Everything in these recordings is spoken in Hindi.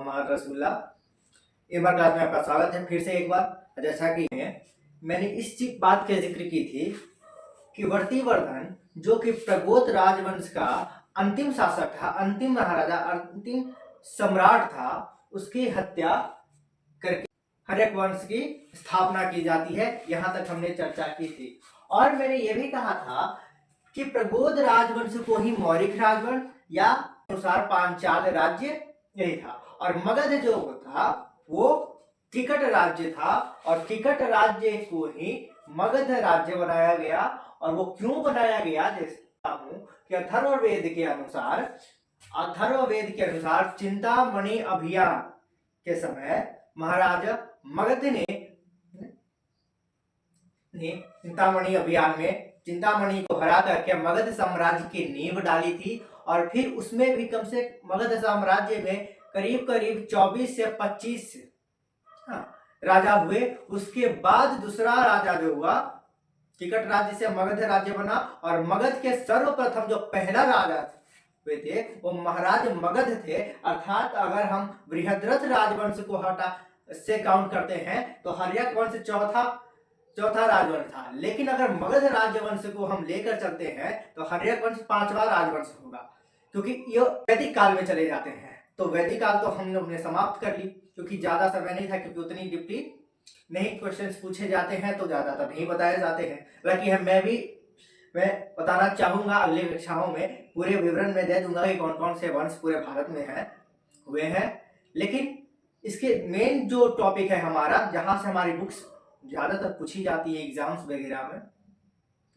मोहम्मद रसूलुल्लाह। एक बार क्लास में आपका स्वागत है फिर से एक बार। जैसा कि मैंने इस बात के जिक्र की थी कि वर्तिवर्धन जो कि प्रगोत राजवंश का अंतिम शासक था, अंतिम महाराजा, अंतिम सम्राट था, उसकी हत्या करके हर्यक वंश की स्थापना की जाती है। यहां तक हमने चर्चा की थी और मैंने यह भी कहा था कि प्रगोत राजवंश को ही मौर्य राजवंश या अनुसार पांचाल राज्य यही था और मगध जो था वो किकट राज्य था और किकट राज्य को ही मगध राज्य बनाया गया। और वो क्यों बनाया गया, जैसा हूं कि अथर्ववेद के अनुसार चिंतामणि अभियान के समय महाराजा मगध ने चिंतामणि अभियान में चिंतामणि को हरा करके मगध साम्राज्य की नींव डाली थी और फिर उसमें भी कम से मगध साम्राज्य में करीब करीब 24 से 25 राजा हुए। उसके बाद दूसरा राजा जो हुआ किकट राज्य से मगध राज्य बना और मगध के सर्वप्रथम जो पहला राजा हुए थे वो महाराज मगध थे। अर्थात अगर हम बृहद्रथ राजवंश को हटा से काउंट करते हैं तो हर्यक वंश चौथा राजवंश था, लेकिन अगर मगध राजवंश को हम लेकर चलते हैं तो हर्यक वंश 5वां राजवंश होगा, क्योंकि ये वैदिक काल में चले जाते हैं। तो वैदिक काल तो हम लोग ने समाप्त कर ली क्योंकि ज्यादा समय नहीं था, क्योंकि उतनी डिप्टी नहीं क्वेश्चंस पूछे जाते हैं तो ज्यादातर नहीं बताए जाते हैं। हालांकि मैं बताना चाहूंगा अगले कक्षाओं में पूरे विवरण में दे दूंगा कि कौन कौन से वंश पूरे भारत में हुए हैं। लेकिन इसके मेन जो टॉपिक है हमारा, जहां से हमारी बुक्स ज्यादातर पूछी जाती है एग्जाम्स वगैरह में,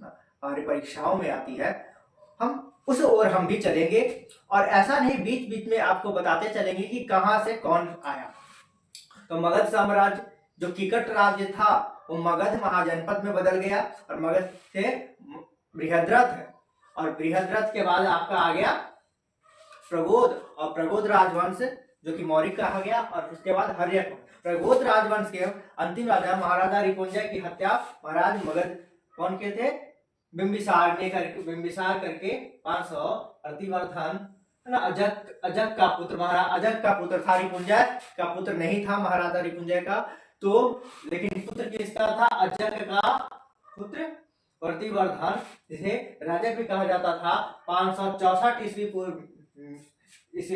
हमारी परीक्षाओं में आती है, हम उस ओर हम भी चलेंगे और ऐसा नहीं बीच बीच में आपको बताते चलेंगे कि कहां से कौन आया। तो मगध साम्राज्य जो किकट राज्य था वो मगध महाजनपद में बदल गया और मगध से बृहद्रथ है और बृहद्रथ के बाद आपका आ गया प्रगोद और प्रगोद राजवंश जो कि मौर्य कहा गया और उसके बाद हर्यक। प्रगोद राजवंश के अंतिम राजा महाराजा रिपुंजय की हत्या महाराज मगध कौन के थे, बिंबिसार करके 500 प्रतिवर्धन अजक का पुत्र, महाराज अजक का पुत्र था, रिपुंजय का पुत्र नहीं था महाराजा रिपुंजय का। तो लेकिन पुत्र किसका था, अजक का पुत्र प्रतिवर्धन, जिसे राजा भी कहा जाता था। 564 ईस्वी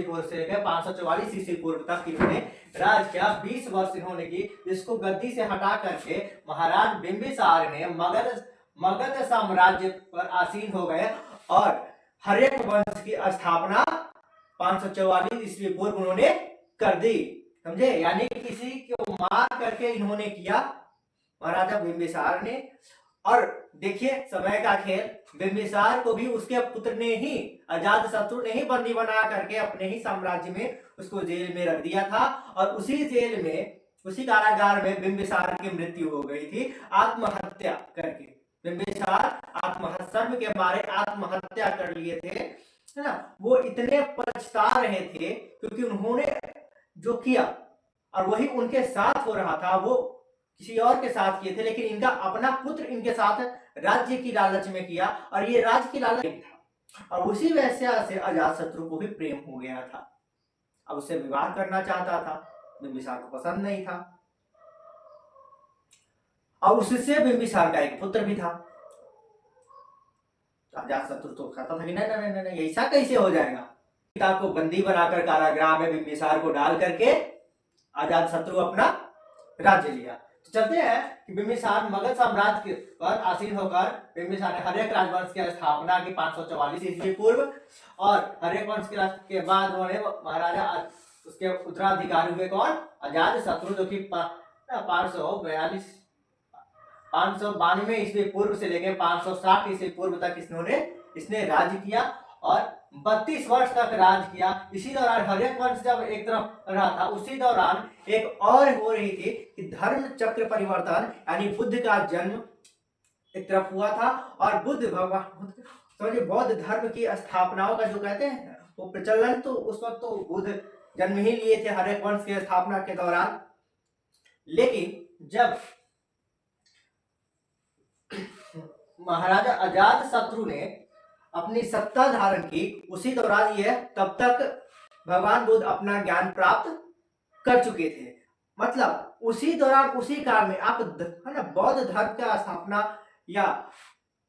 पूर्व से लेकर 544 ईस्वी पूर्व तक इन्होंने राज किया। 20 वर्ष इन्होंने की। इसको गद्दी से हटा करके महाराज बिंबिसार ने मगध साम्राज्य पर आसीन हो गए और हर्यक वंश की स्थापना 544 ईस्वी पूर्व उन्होंने कर दी। समझे, यानी किसी को मार करके इन्होंने किया महाराजा बिंबिसार ने। और देखिए समय का खेल, बिंबिसार को भी उसके पुत्र ने ही, अजातशत्रु ने ही बंदी बना करके अपने ही साम्राज्य में उसको जेल में रख दिया था और उसी जेल में, उसी कारागार में बिंबिसार की मृत्यु हो गई थी आत्महत्या करके। बिंबिसार सर्व के मारे आत्महत्या कर लिए थे, है ना। वो इतने पछता रहे थे क्योंकि उन्होंने जो किया और वही उनके साथ हो रहा था, वो किसी और के साथ किए थे, लेकिन इनका अपना पुत्र इनके साथ राज्य की लालच में किया और ये राज्य की लालच था और उसी वैसे से अजातशत्रु को भी प्रेम हो गया था। अब उससे विवाह करना चाहता था, बिंबिसार को पसंद नहीं था और उससे बिंबिसार का एक पुत्र भी था। अजातशत्रु तो कहता था कि नहीं, ऐसा कैसे हो जाएगा। पिता को बंदी बनाकर कारागृह में बिंबिसार को डाल करके अजातशत्रु अपना राज्य लिया। तो चलते हैं कि बिंबिसार मगध साम्राज्य पर आसीन होकर बिंबिसार ने हर्यक राजवंश की स्थापना की 544 ईस्वी पूर्व और हर्यक वंश के बाद उन्होंने महाराजा उसके उत्तराधिकारी हुए कौन, अजातशत्रु, जो कि 592 ईस्वी पूर्व से लेकर 560 ईस्वी पूर्व तक इसने राज्य किया और 32 वर्ष तक राज किया। इसी दौरान हर्यक वंश जब एक तरफ रहा था, उसी दौरान एक और हो रही थी कि धर्म चक्र परिवर्तन, यानी बुद्ध का जन्म एक तरफ हुआ था और बुद्ध भगवान समझिए बौद्ध धर्म की स्थापनाओं का जो कहते हैं वो प्रचलन, तो उस वक्त तो बुद्ध जन्म ही लिए थे हर्यक वंश की स्थापना के दौरान। लेकिन जब महाराजा अजातशत्रु ने अपनी सत्ता धारण की, उसी दौरान यह तब तक भगवान बुद्ध अपना ज्ञान प्राप्त कर चुके थे। मतलब उसी दौरान उसी काल में आप है ना बौद्ध धर्म का स्थापना या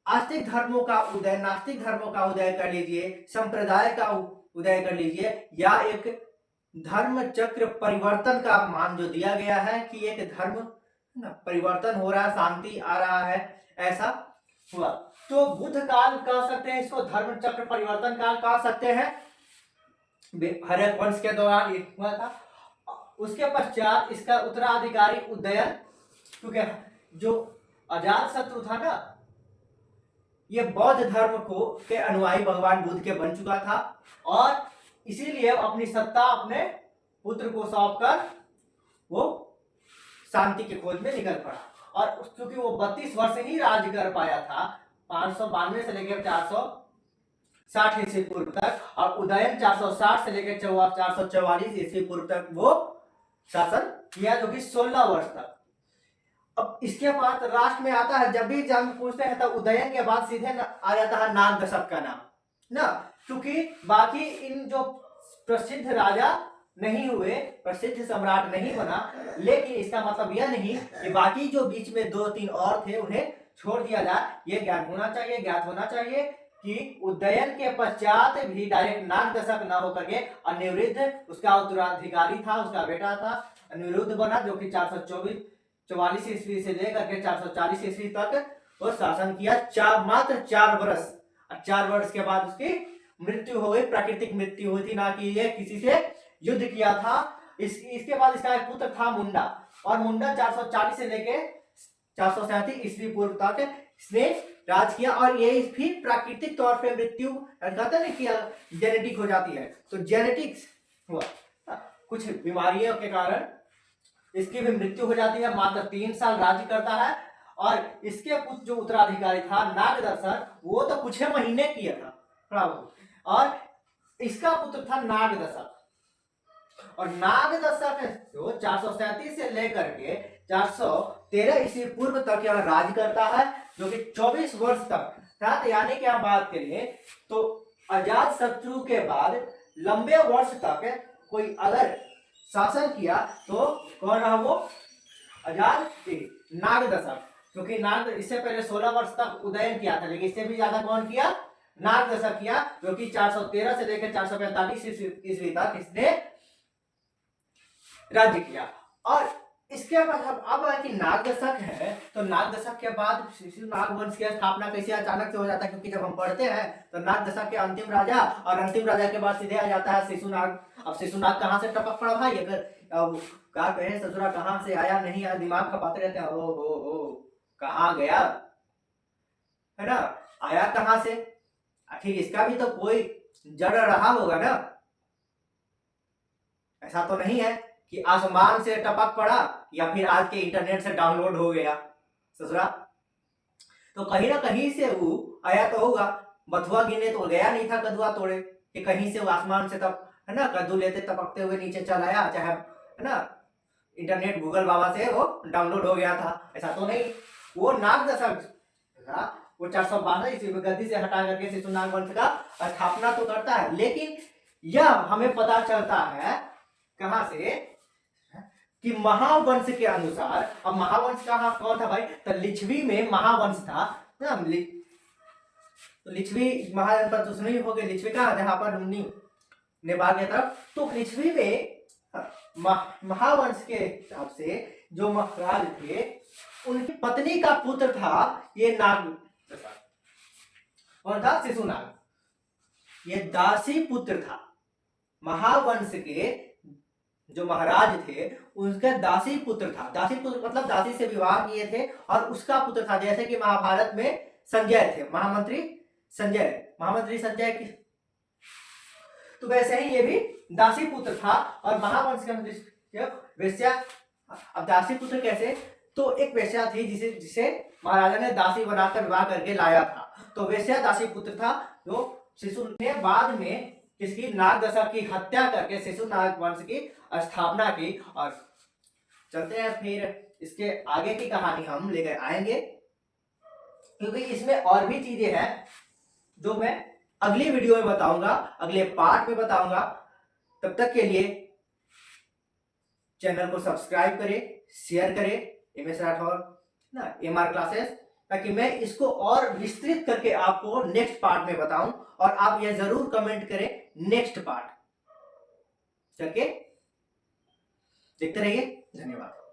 आस्तिक धर्मों का उदय, नास्तिक धर्मों का उदय कर लीजिए, संप्रदाय का उदय कर लीजिए, या एक धर्म चक्र परिवर्तन का मान जो दिया गया है कि एक धर्म ना परिवर्तन हो रहा है, शांति आ रहा है, ऐसा हुआ। तो बुद्ध काल कह सकते हैं इसको, धर्म चक्र परिवर्तन काल कह सकते हैं। हर्यक वंश के दौरान ये हुआ था। उसके पश्चात इसका उत्तराधिकारी उदयन, क्योंकि जो अजात शत्रु था ना, ये बौद्ध धर्म को के अनुयायी भगवान बुद्ध के बन चुका था, और इसीलिए अपनी सत्ता अपने पुत्र को सौंपकर वो शांति की खोज में निकल पड़ा। और क्योंकि वो 32 वर्ष ही राज कर पाया था, 592 से लेकर 460 ईस्वी पूर्व तक, और उदयन 460 से लेकर 444 ईस्वी पूर्व तक वो शासन किया, जो कि 16 वर्ष तक। अब इसके बाद राष्ट्र में आता है, जब भी जंग पूछते हैं तो उदयन के बाद सीधे आ जाता है नाग दशक का नाम ना, क्योंकि बाकी इन जो प्रसिद्ध राजा नहीं हुए, प्रसिद्ध सम्राट नहीं बना, लेकिन इसका मतलब यह नहीं कि बाकी जो बीच में 2-3 और थे उन्हें छोड़ दिया जाए। ये ज्ञात होना चाहिए कि उदयन के पश्चात भी डायरेक्ट नाग दशक न होकर के अनिरुद्ध उसका उत्तराधिकारी था, उसका बेटा था, अनिरुद्ध बना, जो कि 444 ईस्वी से लेकर के 440 ईस्वी तक वो शासन किया, मात्र 4 वर्ष। 4 वर्ष के बाद उसकी मृत्यु हो गई, प्राकृतिक मृत्यु हुई थी, ना कि ये किसी से युद्ध किया था। इसके बाद इसका एक पुत्र था मुंडा, और मुंडा 440 से लेके 437 ईस्वी पूर्व तक इसने राज किया, और ये भी प्राकृतिक तौर पे मृत्यु कहते नहीं किया, जेनेटिक हो जाती है, तो जेनेटिक्स हुआ, कुछ बीमारियों के कारण इसकी भी मृत्यु हो जाती है। मात्र 3 साल राज्य करता है, और इसके पुत्र जो उत्तराधिकारी था नागदशक, वो तो कुछ महीने किया था, और इसका पुत्र था नागदशक, और नागदशक जो 437 से लेकर के 413 ईस्वी पूर्व तक यह राज करता है, जो कि 24 वर्ष तक। यानी कि हम बात करें तो अजात शत्रु के बाद लंबे वर्ष तक कोई अगर शासन किया तो कौन रहा वो? अजात नागदशक, क्योंकि नाग इससे पहले 16 वर्ष तक उदयन किया था, लेकिन इससे भी ज्यादा कौन किया? नागदशक किया, जो कि 413 से लेकर 445 ईस्वी तक इसने राज्य किया। और इसके बाद अब है कि नागदशक है, तो नागदशक के बाद शिशुनाग वंश की स्थापना कैसे अचानक से हो जाता है? क्योंकि जब हम पढ़ते हैं तो नागदशक के अंतिम राजा, और अंतिम राजा के बाद सीधे आ जाता है शिशुनाग। अब शिशुनाग कहाँ से टपक पड़ा भाई? अगर क्या कहें ससुरा कहाँ से आया नहीं आया, दिमाग खपाते रहते हैं, ओ कहाँ गया, है ना, आया कहाँ से? आखिर इसका भी तो कोई जड़ रहा होगा ना, ऐसा तो नहीं है कि आसमान से टपक पड़ा या फिर आज के इंटरनेट से डाउनलोड हो गया ससुरा। तो कहीं ना कहीं से वो आया तो होगा। बथुआ गिने तो गया नहीं था कदुआ तोड़े कि कहीं से वो आसमान से तब, है ना, कद्दू लेते टपकते हुए नीचे चल आया, चाहे है ना इंटरनेट गूगल बाबा से वो डाउनलोड हो गया था, ऐसा तो नहीं। वो नागदशक था, वो 412 ईस्वी में गद्दी से हटा करके शिशुनाग वंश का स्थापना तो करता है। लेकिन यह हमें पता चलता है कहां से कि महावंश के अनुसार। अब महावंश कहां कौन था भाई? तो लिच्छवी में महावंश था ना, तो लिच्छवी महाजनपद तो नहीं हो गए, लिच्छवी कहां? जहां पर नेपाल की तरफ, तो लिच्छवी में महावंश के हिसाब से जो महाराज थे उनकी पत्नी का पुत्र था ये नाग, कौन था? शिशुनाग। ये दासी पुत्र था। महावंश के जो महाराज थे उनका दासी पुत्र था। दासी पुत्र मतलब दासी से विवाह किए थे और उसका पुत्र था। जैसे कि महाभारत में संजय थे, महामंत्री संजय की, तो वैसे ही ये भी दासी पुत्र था और महावंश का वेश्या। अब दासी पुत्र कैसे? तो एक वेश्या थी जिसे महाराजा ने दासी बनाकर विवाह करके लाया था, तो वेश्या दासी पुत्र था। जो शिशु ने बाद में किसकी? नागदशक की हत्या करके शिशुनाग वंश की स्थापना की। और चलते हैं फिर इसके आगे की कहानी हम लेकर आएंगे, क्योंकि इसमें और भी चीजें हैं जो मैं अगली वीडियो में बताऊंगा, अगले पार्ट में बताऊंगा। तब तक के लिए चैनल को सब्सक्राइब करें, शेयर करें MS राठौर ना MR क्लासेस, ताकि मैं इसको और विस्तृत करके आपको नेक्स्ट पार्ट में बताऊं। और आप यह जरूर कमेंट करें नेक्स्ट पार्ट करके। देखते रहिए। धन्यवाद।